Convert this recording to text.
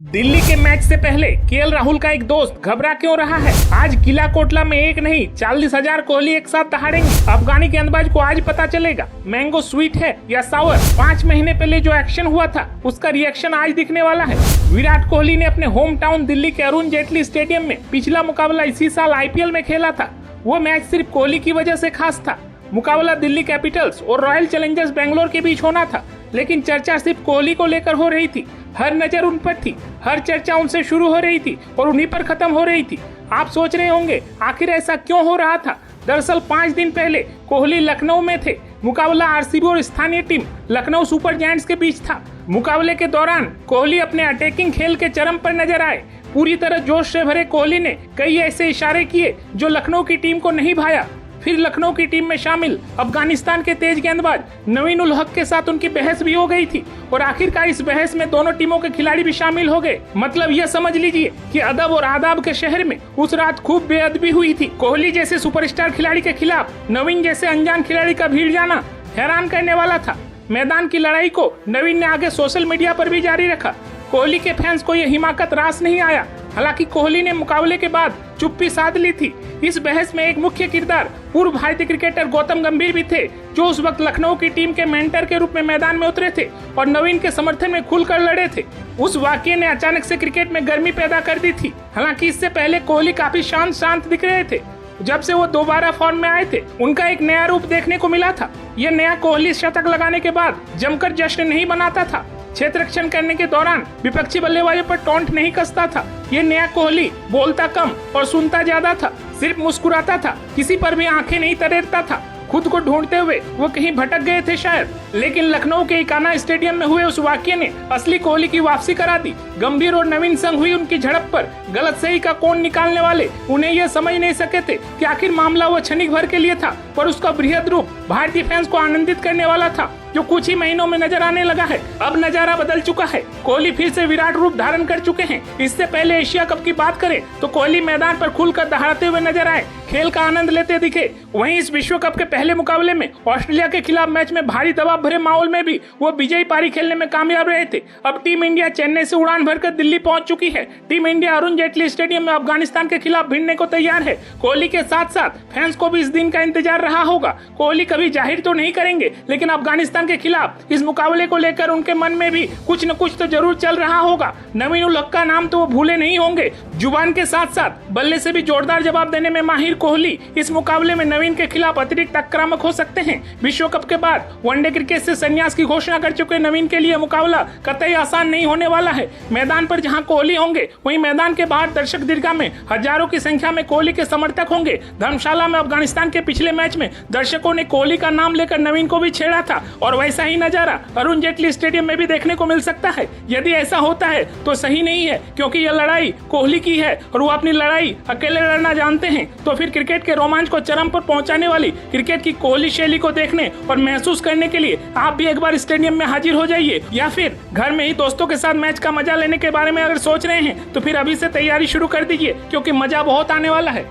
दिल्ली के मैच से पहले केएल राहुल का एक दोस्त घबरा क्यों रहा है? आज किला कोटला में एक नहीं 40,000 कोहली एक साथ दहाड़ेंगे। अफगानी गेंदबाज को आज पता चलेगा मैंगो स्वीट है या सावर। 5 महीने पहले जो एक्शन हुआ था उसका रिएक्शन आज दिखने वाला है। विराट कोहली ने अपने होम टाउन दिल्ली के अरुण जेटली स्टेडियम में पिछला मुकाबला इसी साल आईपीएल में खेला था। वो मैच सिर्फ कोहली की वजह से खास था। मुकाबला दिल्ली कैपिटल्स और रॉयल चैलेंजर्स बेंगलोर के बीच होना था, लेकिन चर्चा सिर्फ कोहली को लेकर हो रही थी। हर नजर उन पर थी, हर चर्चा उनसे शुरू हो रही थी और उन्हीं पर खत्म हो रही थी। आप सोच रहे होंगे आखिर ऐसा क्यों हो रहा था? दरअसल 5 दिन पहले कोहली लखनऊ में थे। मुकाबला आरसीबी और स्थानीय टीम लखनऊ सुपर जायंट्स के बीच था। मुकाबले के दौरान कोहली अपने अटैकिंग खेल के चरम पर नजर आए। पूरी तरह जोश से भरे कोहली ने कई ऐसे इशारे किए जो लखनऊ की टीम को नहीं भाया। फिर लखनऊ की टीम में शामिल अफगानिस्तान के तेज गेंदबाज नवीन उल हक के साथ उनकी बहस भी हो गई थी और आखिरकार इस बहस में दोनों टीमों के खिलाड़ी भी शामिल हो गए। मतलब यह समझ लीजिए कि अदब और आदाब के शहर में उस रात खूब बेअदबी हुई थी। कोहली जैसे सुपरस्टार खिलाड़ी के खिलाफ नवीन जैसे अनजान खिलाड़ी का भीड़ जाना हैरान करने वाला था। मैदान की लड़ाई को नवीन ने आगे सोशल मीडिया पर भी जारी रखा। कोहली के फैंस को यह हिमाकत रास नहीं आया। हालांकि कोहली ने मुकाबले के बाद चुप्पी साध ली थी। इस बहस में एक मुख्य किरदार पूर्व भारतीय क्रिकेटर गौतम गंभीर भी थे, जो उस वक्त लखनऊ की टीम के मेंटर के रूप में मैदान में उतरे थे और नवीन के समर्थन में खुलकर लड़े थे। उस वाकये ने अचानक से क्रिकेट में गर्मी पैदा कर दी थी। हालांकि इससे पहले कोहली काफी शांत दिख रहे थे। जब से वो दोबारा फॉर्म में आए थे उनका एक नया रूप देखने को मिला था। यह नया कोहली शतक लगाने के बाद जमकर जश्न नहीं मनाता था। क्षेत्र रक्षण करने के दौरान विपक्षी बल्लेबाजों पर टॉन्ट नहीं कसता था। ये नया कोहली बोलता कम और सुनता ज्यादा था, सिर्फ मुस्कुराता था, किसी पर भी आंखें नहीं तरेरता था। खुद को ढूंढते हुए वो कहीं भटक गए थे शायद। लेकिन लखनऊ के इकाना स्टेडियम में हुए उस वाकये ने असली कोहली की वापसी करा दी। गंभीर और नवीन संग हुई उनकी झड़प पर गलत सही का कोण निकालने वाले उन्हें यह समझ नहीं सके थे कि आखिर मामला वो क्षणिक भर के लिए था, पर उसका बृहद रूप भारतीय फैंस को आनंदित करने वाला था, जो कुछ ही महीनों में नजर आने लगा है। अब नजारा बदल चुका है। कोहली फिर से विराट रूप धारण कर चुके हैं। इससे पहले एशिया कप की बात करें तो कोहली मैदान पर खुलकर दहाड़ते हुए नजर आए, खेल का आनंद लेते दिखे। वहीं इस विश्व कप के पहले मुकाबले में ऑस्ट्रेलिया के खिलाफ मैच में भारी दबाव भरे माहौल में भी वो विजयी पारी खेलने में कामयाब रहे थे। अब टीम इंडिया चेन्नई से उड़ान भरकर दिल्ली पहुंच चुकी है। Team India Arun Jaitley stadium में अफगानिस्तान के खिलाफ भिड़ने को तैयार है। कोहली के साथ साथ फैंस को भी इस दिन का इंतजार रहा होगा। कोहली कभी जाहिर तो नहीं करेंगे, लेकिन अफगानिस्तान के खिलाफ इस मुकाबले को लेकर उनके मन में भी कुछ न कुछ तो जरूर चल रहा होगा। नवीन उल हक का नाम तो वो भूले नहीं होंगे। जुबान के साथ साथ बल्ले से भी जोरदार जवाब देने में माहिर कोहली इस मुकाबले में नवीन के खिलाफ अतिरिक्त आक्रामक हो सकते हैं। विश्व कप के बाद वनडे क्रिकेट से संन्यास की घोषणा कर चुके नवीन के लिए मुकाबला कतई आसान नहीं होने वाला है। मैदान पर जहां कोहली होंगे वहीं मैदान के बाहर दर्शक दीर्घा में हजारों की संख्या में कोहली के समर्थक होंगे। धर्मशाला में अफगानिस्तान के पिछले मैच में दर्शकों ने कोहली का नाम लेकर नवीन को भी छेड़ा था और वैसा ही नजारा अरुण जेटली स्टेडियम में भी देखने को मिल सकता है। यदि ऐसा होता है तो सही नहीं है, क्योंकि यह लड़ाई कोहली की है और वो अपनी लड़ाई अकेले लड़ना जानते हैं। तो फिर क्रिकेट के रोमांच को चरम पर पहुंचाने वाली क्रिकेट की कोहली शैली को देखने और महसूस करने के लिए आप भी एक बार स्टेडियम में हाजिर हो जाइए, या फिर घर में ही दोस्तों के साथ मैच का मजा लेने के बारे में अगर सोच रहे हैं तो फिर अभी से तैयारी शुरू कर दीजिए, क्योंकि मजा बहुत आने वाला है।